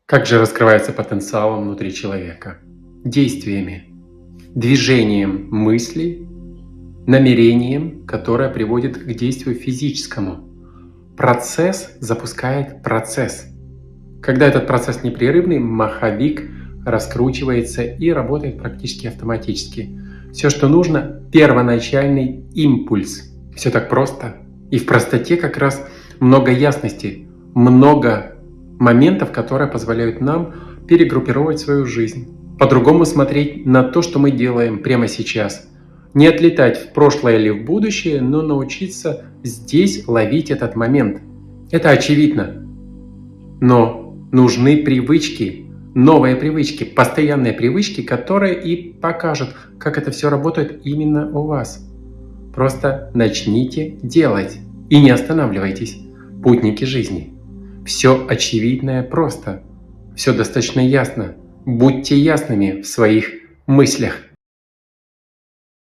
Как же раскрывается потенциал внутри человека? Действиями, движением мыслей, намерением, которое приводит к действию физическому. Процесс запускает процесс. Когда этот процесс непрерывный, маховик раскручивается и работает практически автоматически. Все, что нужно, первоначальный импульс. Все так просто. И в простоте как раз много ясности, много моментов, которые позволяют нам перегруппировать свою жизнь, по-другому смотреть на то, что мы делаем прямо сейчас. Не отлетать в прошлое или в будущее, но научиться здесь ловить этот момент. Это очевидно. Но нужны привычки, новые привычки, постоянные привычки, которые и покажут, как это все работает именно у вас. Просто начните делать и не останавливайтесь, путники жизни. Все очевидное просто, все достаточно ясно. Будьте ясными в своих мыслях.